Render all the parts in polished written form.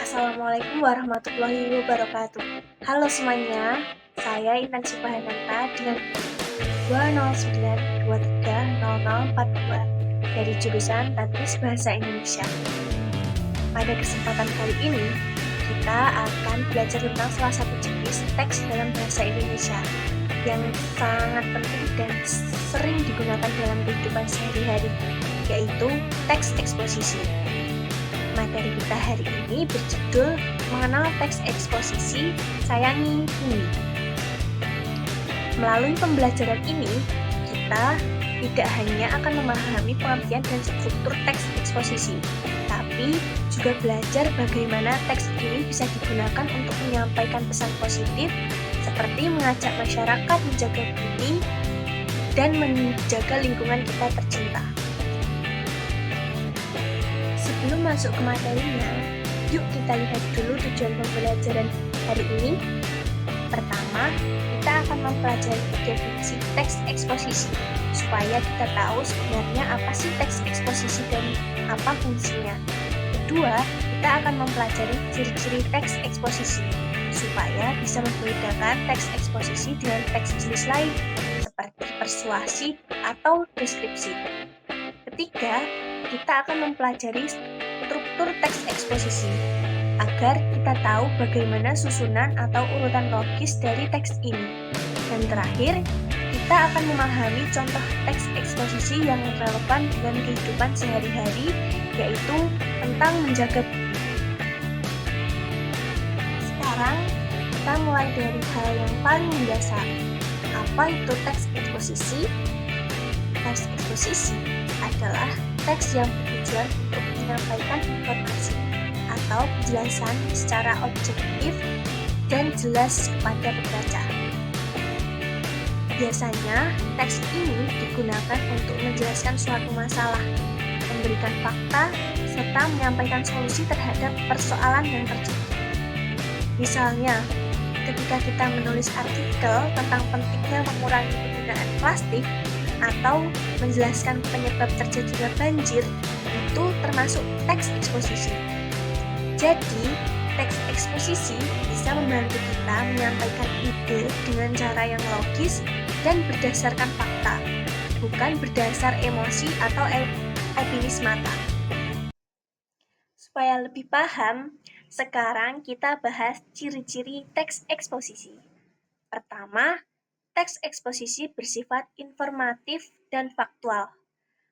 Assalamualaikum warahmatullahi wabarakatuh. Halo semuanya, saya Intan Subahananta dengan 209230042 dari jurusan Teknik Bahasa Indonesia. Pada kesempatan kali ini, kita akan belajar tentang salah satu jenis teks dalam bahasa Indonesia yang sangat penting dan sering digunakan dalam kehidupan sehari-hari, yaitu teks eksposisi. Materi kita hari ini berjudul Mengenal Teks Eksposisi, Sayangi Bumi. Melalui pembelajaran ini, kita tidak hanya akan memahami pengertian dan struktur teks eksposisi, tapi juga belajar bagaimana teks ini bisa digunakan untuk menyampaikan pesan positif, seperti mengajak masyarakat menjaga bumi dan menjaga lingkungan kita tercinta. Sebelum masuk ke materinya, yuk kita lihat dulu tujuan pembelajaran hari ini. Pertama, kita akan mempelajari definisi teks eksposisi, supaya kita tahu sebenarnya apa sih teks eksposisi dan apa fungsinya. Kedua, kita akan mempelajari ciri-ciri teks eksposisi, supaya bisa membedakan teks eksposisi dengan teks jenis lain, seperti persuasi atau deskripsi. Ketiga, kita akan mempelajari struktur teks eksposisi, agar kita tahu bagaimana susunan atau urutan logis dari teks ini. Dan terakhir, kita akan memahami contoh teks eksposisi yang relevan dengan kehidupan sehari-hari, yaitu tentang menjaga bumi. Sekarang, kita mulai dari hal yang paling mendasar. Apa itu teks eksposisi? Teks eksposisi adalah teks yang bertujuan untuk menyampaikan informasi atau penjelasan secara objektif dan jelas kepada pembaca. Biasanya, teks ini digunakan untuk menjelaskan suatu masalah, memberikan fakta, serta menyampaikan solusi terhadap persoalan yang terjadi. Misalnya, ketika kita menulis artikel tentang pentingnya mengurangi penggunaan plastik, atau menjelaskan penyebab terjadinya banjir, itu termasuk teks eksposisi. Jadi, teks eksposisi bisa membantu kita menyampaikan ide dengan cara yang logis dan berdasarkan fakta, bukan berdasar emosi atau opini semata. Supaya lebih paham, sekarang kita bahas ciri-ciri teks eksposisi. Pertama, teks eksposisi bersifat informatif dan faktual.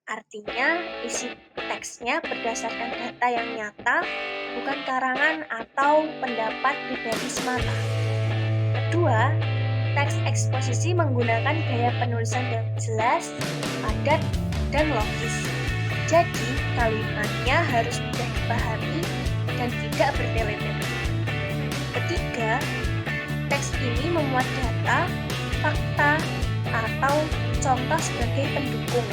Artinya, isi teksnya berdasarkan data yang nyata, bukan karangan atau pendapat pribadi semata. Kedua, teks eksposisi menggunakan gaya penulisan yang jelas, padat, dan logis. Jadi, kalimatnya harus mudah dipahami dan tidak bertele-tele. Ketiga, teks ini memuat data, fakta, atau contoh sebagai pendukung.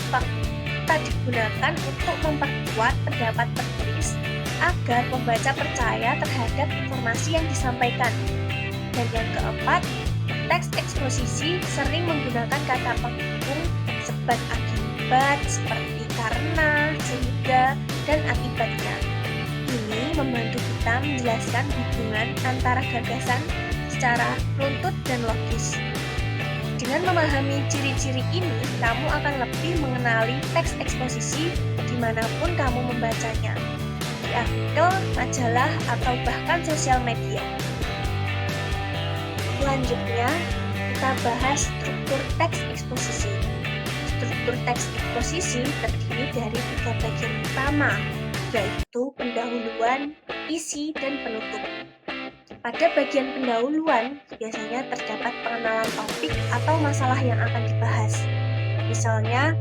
Fakta digunakan untuk memperkuat pendapat penulis agar pembaca percaya terhadap informasi yang disampaikan. Dan yang keempat, teks eksposisi sering menggunakan kata pendukung sebab akibat seperti karena, sehingga, dan akibatnya. Ini membantu kita menjelaskan hubungan antara gagasan secara runtut dan logis. Dengan memahami ciri-ciri ini, kamu akan lebih mengenali teks eksposisi dimanapun kamu membacanya, di artikel, majalah, atau bahkan sosial media. Selanjutnya, kita bahas struktur teks eksposisi. Struktur teks eksposisi terdiri dari 3 bagian utama, yaitu pendahuluan, isi, dan penutup. Pada bagian pendahuluan, biasanya terdapat pengenalan topik atau masalah yang akan dibahas. Misalnya,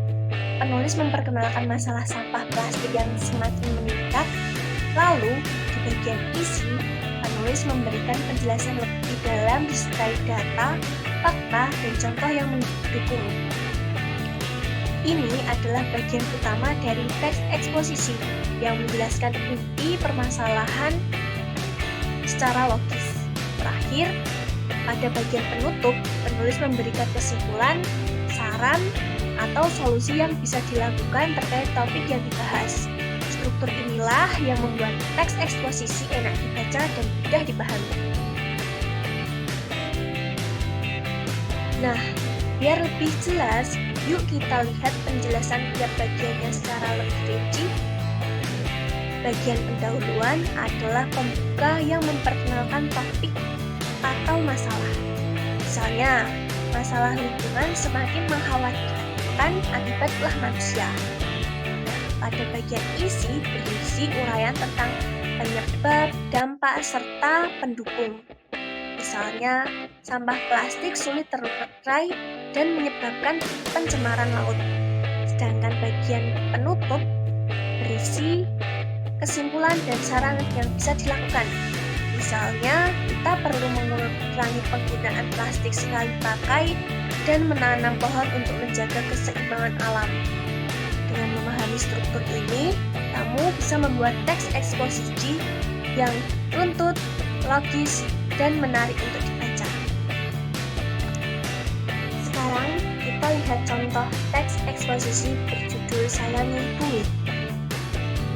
penulis memperkenalkan masalah sampah plastik yang semakin meningkat, lalu di bagian isi, penulis memberikan penjelasan lebih dalam disertai data, fakta, dan contoh yang mendukung. Ini adalah bagian utama dari teks eksposisi yang menjelaskan inti permasalahan secara logis. Terakhir, pada bagian penutup, penulis memberikan kesimpulan, saran, atau solusi yang bisa dilakukan terkait topik yang dibahas. struktur inilah yang membuat teks eksposisi enak dibaca dan mudah dipahami. Nah, biar lebih jelas, yuk kita lihat penjelasan tiap bagiannya secara lebih rinci. Bagian pendahuluan adalah pembuka yang memperkenalkan topik atau masalah. Misalnya, masalah lingkungan semakin mengkhawatirkan akibat ulah manusia. Nah, pada bagian isi berisi uraian tentang penyebab, dampak, serta pendukung. Misalnya, sampah plastik sulit terurai dan menyebabkan pencemaran laut. Sedangkan bagian penutup berisi kesimpulan dan saran yang bisa dilakukan. Misalnya, kita perlu mengurangi penggunaan plastik sekali pakai dan menanam pohon untuk menjaga keseimbangan alam. Dengan memahami struktur ini, kamu bisa membuat teks eksposisi yang runtut, logis, dan menarik untuk dibaca. Sekarang kita lihat contoh teks eksposisi berjudul Sayangi Bumi.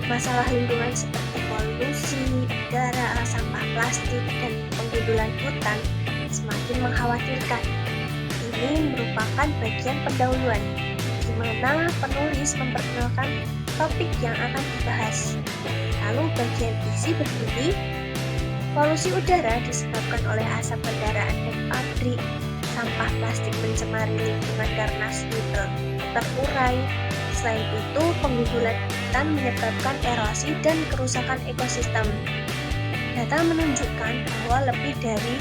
Masalah lingkungan seperti polusi, udara, sampah plastik, dan penggundulan hutan semakin mengkhawatirkan. Ini merupakan bagian pendahuluan, di mana penulis memperkenalkan topik yang akan dibahas. Lalu bagian isi berbunyi, polusi udara disebabkan oleh asap kendaraan dan pabrik, sampah plastik mencemari lingkungan karena sulit terurai. Selain itu, penggundulan hutan menyebabkan erosi dan kerusakan ekosistem. Data menunjukkan bahwa lebih dari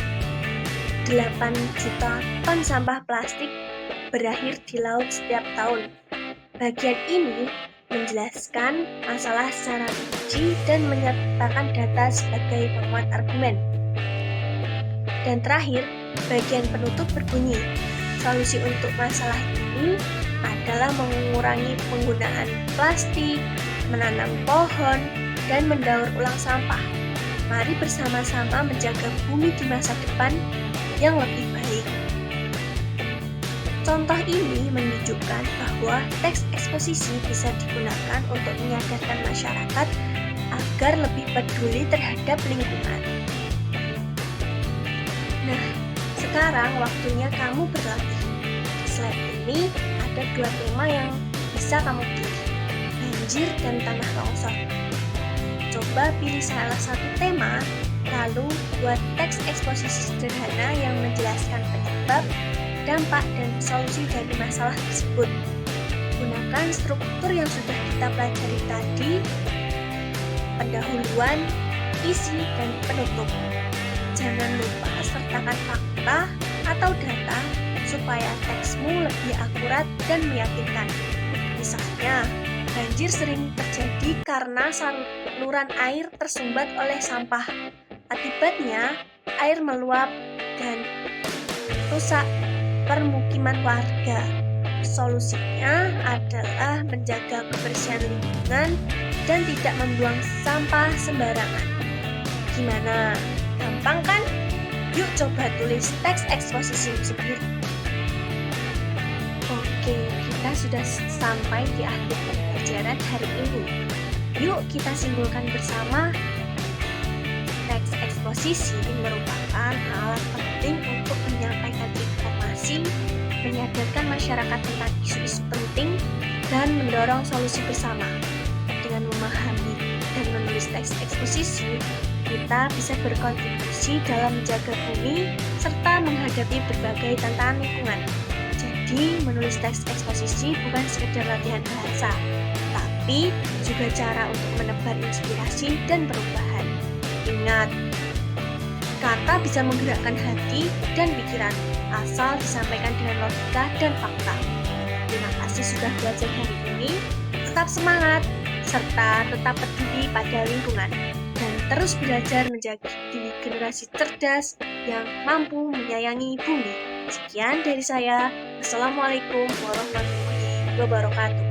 8 juta ton sampah plastik berakhir di laut setiap tahun. Bagian ini menjelaskan masalah secara rinci dan menyertakan data sebagai penguat argumen. Dan terakhir, bagian penutup berbunyi, solusi untuk masalah ini adalah mengurangi penggunaan plastik, menanam pohon, dan mendaur ulang sampah. Mari bersama-sama menjaga bumi di masa depan yang lebih baik. Contoh ini menunjukkan bahwa teks eksposisi bisa digunakan untuk menyadarkan masyarakat agar lebih peduli terhadap lingkungan. Nah, sekarang waktunya kamu berlatih. Di slide ini ada 2 tema yang bisa kamu pilih, banjir dan tanah longsor. Coba pilih salah satu tema, lalu buat teks eksposisi sederhana yang menjelaskan penyebab, dampak, dan solusi dari masalah tersebut. Gunakan struktur yang sudah kita pelajari tadi, pendahuluan, isi, dan penutup. Jangan lupa sertakan fakta atau data supaya teksmu lebih akurat dan meyakinkan. Misalnya, banjir sering terjadi karena saluran air tersumbat oleh sampah. Akibatnya, air meluap dan rusak permukiman warga. Solusinya adalah menjaga kebersihan lingkungan dan tidak membuang sampah sembarangan. Gimana? Gampang kan? Yuk coba tulis teks eksposisi sendiri. Oke, kita sudah sampai di akhir pembelajaran hari ini. Yuk kita simpulkan bersama. Teks eksposisi merupakan alat penting untuk menyampaikan informasi, menyadarkan masyarakat tentang isu-isu penting, dan mendorong solusi bersama. Dengan memahami dan menulis teks eksposisi, kita bisa berkontribusi dalam menjaga bumi serta menghadapi berbagai tantangan lingkungan. Jadi, menulis teks eksposisi bukan sekedar latihan bahasa, tapi juga cara untuk menebar inspirasi dan perubahan. Ingat, kata bisa menggerakkan hati dan pikiran, asal disampaikan dengan logika dan fakta. Terima kasih sudah belajar hari ini, tetap semangat, serta tetap peduli pada lingkungan, dan terus belajar menjadi generasi cerdas yang mampu menyayangi bumi. Sekian dari saya. Assalamualaikum warahmatullahi wabarakatuh.